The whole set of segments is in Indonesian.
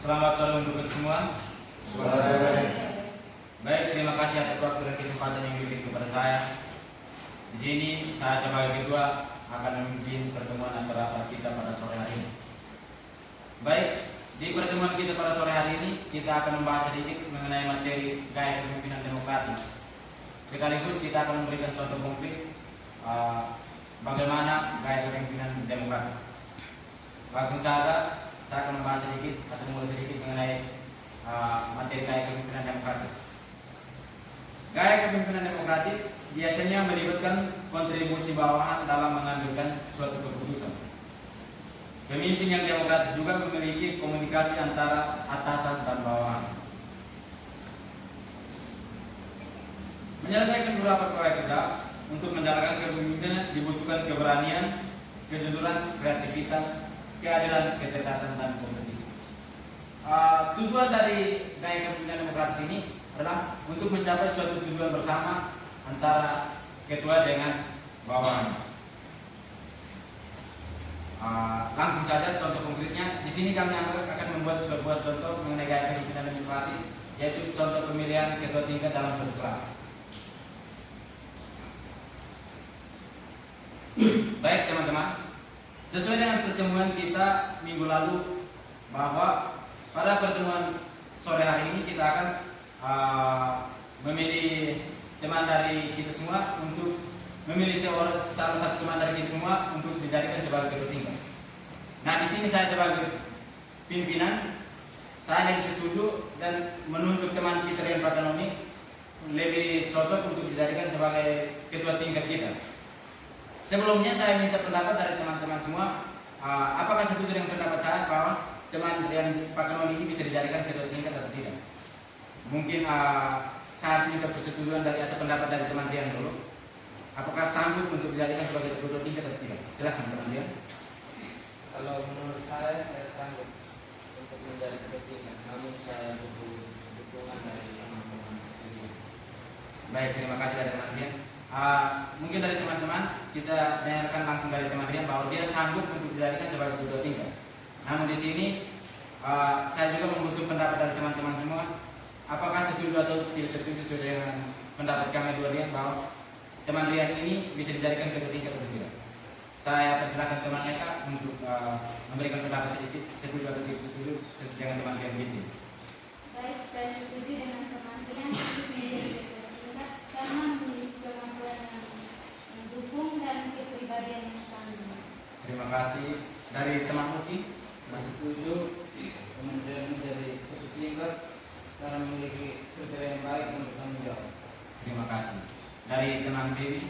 Selamat sore untuk kita semua. Baik, terima kasih atas waktu dan kesempatan yang diberikan kepada saya. Di sini saya sebagai ketua akan memimpin pertemuan antara kita pada sore hari ini. Baik, di pertemuan kita pada sore hari ini kita akan membahas sedikit mengenai materi gaya kepemimpinan demokratis. Sekaligus kita akan memberikan contoh konkret bagaimana gaya kepemimpinan demokratis. Langsung saja saya akan membahas sedikit atau mulai sedikit mengenai materi gaya kepemimpinan demokratis. Gaya kepemimpinan demokratis biasanya melibatkan kontribusi bawahan dalam mengambilkan suatu keputusan. Pemimpin yang demokratis juga memiliki komunikasi antara atasan dan bawahan. Menyelesaikan beberapa proyek kerja untuk menjalankan kepemimpinan dibutuhkan keberanian, kejujuran, kreativitas, keadilan, kecerdasan, dan kompetisi. Tujuan dari gaya kepemimpinan demokratis ini adalah untuk mencapai suatu tujuan bersama antara ketua dengan bawahan. Langsung saja contoh konkretnya. Di sini kami akan membuat sebuah contoh mengenai gaya kepemimpinan demokratis, yaitu contoh pemilihan ketua tingkat dalam suatu kelas. Baik teman-teman, sesuai dengan pertemuan kita minggu lalu bahwa pada pertemuan sore hari ini kita akan memilih teman dari kita semua untuk memilih salah satu teman dari kita semua untuk dijadikan sebagai ketua tingkat. Nah, di sini saya sebagai pimpinan, saya lebih setuju dan menunjuk teman kita yang Patanomi lebih cocok untuk dijadikan sebagai ketua tingkat kita. Sebelumnya saya minta pendapat dari teman-teman semua, apakah setuju dengan pendapat saya bahwa teman yang Patanomi ini bisa dijadikan ketua tingkat atau tidak? Mungkin saya harus minta persetujuan dari atau pendapat dari teman Rian dulu. Apakah sanggup untuk dijadikan sebagai ketua tingkat atau tidak? Silahkan teman Rian. Kalau menurut saya sanggup untuk menjadi ketua tingkat, namun saya butuh dukungan dari teman-teman sendiri. Baik, terima kasih dari teman Rian. Mungkin dari teman-teman kita dengarkan langsung dari teman Rian bahwa dia sanggup untuk dijadikan sebagai ketua tingkat. Namun di sini saya juga membutuhkan pendapat dari teman-teman semua. Apakah setuju atau tidak setuju sesuai dengan pendapat kami dua Rian bahwa teman Rian ini bisa dijadikan ketua tingkat atau tidak? Saya persilahkan teman Eka untuk memberikan pendapat sedikit, setuju atau tidak setuju dengan teman Rian ini. Baik, saya setuju dengan teman Rian untuk menjadi ketua tingkat karena memiliki kemampuan yang mendukung dan kepribadian yang tangguh. Terima kasih. Dari teman Uki, Masih setuju kemudian menjadi ketua tingkat karena memiliki kriteria yang baik untuk tanggung jawab. terima kasih. Dari teman Dewi,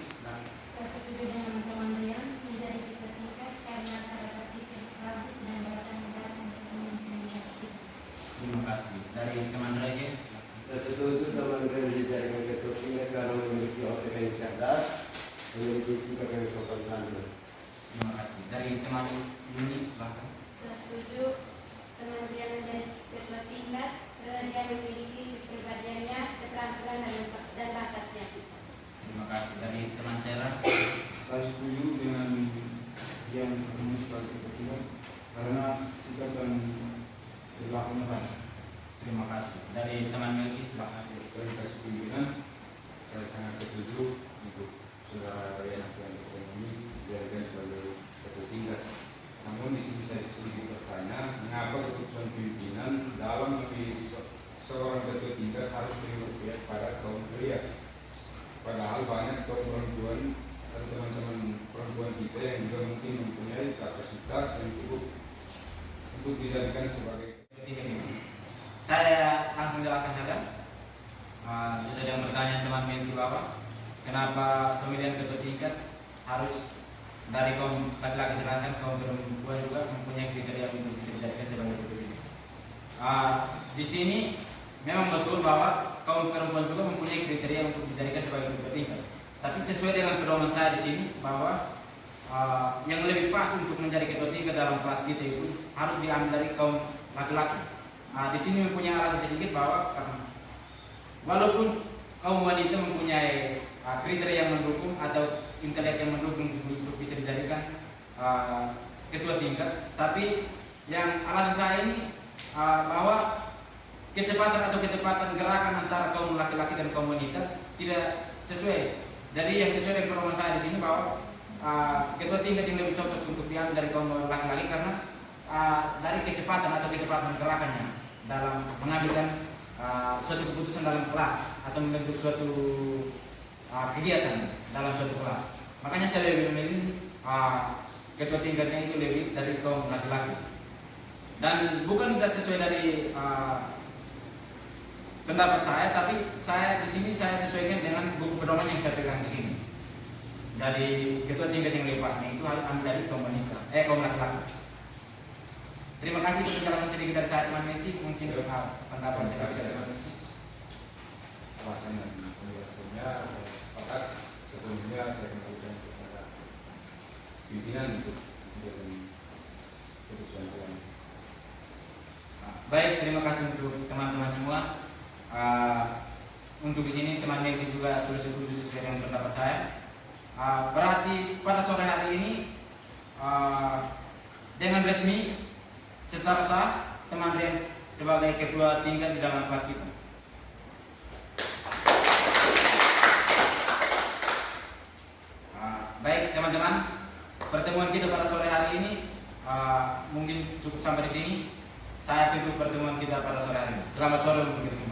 Saya setuju dengan teman Rian menjadi ketua tingkat karena cara berpikir bagus dan bertanggung jawab untuk memimpin kita. terima kasih. Dari teman Rege, Saya setuju teman Rian dijadikan ketua tingkat karena memiliki otak yang cerdas, memiliki sikap yang sopan santun. terima kasih. Dari teman Yuni, silahkan. Saya setuju teman Rian menjadi ketua tingkat karena dia memiliki kepribadiannya, keterampilan dan bakatnya. Terima kasih. Dari teman Sarah, Saya setuju dengan yang menulis sebagai ketua tingkat karena sikap dan perilakunya baik. terima kasih. Dari teman Melki, silahkan. Dari kasih pimpinan, saya sangat setuju untuk saudara Rian ini dijadikan sebagai ketua tingkat. Namun di sini saya sedikit bertanya, mengapa keputusan pimpinan dalam memilih seorang ketua tingkat harus berpihak pada kaum pria? Padahal banyak kaum perempuan atau teman-teman perempuan kita yang juga mungkin mempunyai kapasitas yang cukup untuk dijadikan sebagai. Saya langsung jelaskan saja. Sesuai dengan pertanyaan teman Melki Bapak, kenapa pemilihan ketua tingkat harus dari kaum laki-laki, sedangkan kaum perempuan juga mempunyai kriteria untuk bisa dijadikan sebagai ketua tingkat. Di sini memang betul bahwa kaum perempuan juga mempunyai kriteria untuk dijadikan sebagai ketua tingkat. Tapi sesuai dengan pedoman saya di sini bahwa yang lebih pas untuk menjadi ketua tingkat dalam kelas kita itu harus diambil dari kaum laki-laki. Di sini mempunyai alasan sedikit bahwa walaupun kaum wanita mempunyai kriteria yang mendukung atau intelek yang mendukung untuk bisa dijadikan ketua tingkat, tapi yang alasan saya ini bahwa kecepatan gerakan antara kaum laki-laki dan kaum wanita tidak sesuai. Jadi yang sesuai dengan pemahaman saya di sini bahwa ketua tingkat yang lebih cocok untuk diambil dari kaum laki-laki karena dari kecepatan atau kecepatan gerakannya dalam mengambilkan suatu keputusan dalam kelas atau membentuk suatu kegiatan dalam suatu kelas. Makanya saya lebih memilih ketua tingkatnya itu lebih dari kaum laki-laki. Dan bukan tidak sesuai dari pendapat saya, tapi saya di sini saya sesuaikan dengan buku pedoman yang saya pegang di sini. Jadi ketua tingkat yang lebih pasnya itu harus ambil dari kaum wanita, kaum laki-laki. Terima kasih untuk penjelasan sedikit dari saya teman Meti. Mungkin pendapat saya dari Alasan dan penjelasannya sepakat sebelumnya saya kembalikan kepada pimpinan untuk keputusan. Baik, terima kasih untuk teman-teman semua. Untuk di sini teman Meti juga sudah setuju sesuai dengan pendapat saya. Berarti pada sore hari ini dengan resmi secara sah teman Rian sebagai ketua tingkat di dalam kelas kita. Baik teman-teman, pertemuan kita pada sore hari ini mungkin cukup sampai di sini. Saya tutup pertemuan kita pada sore hari ini. Selamat sore untuk kita.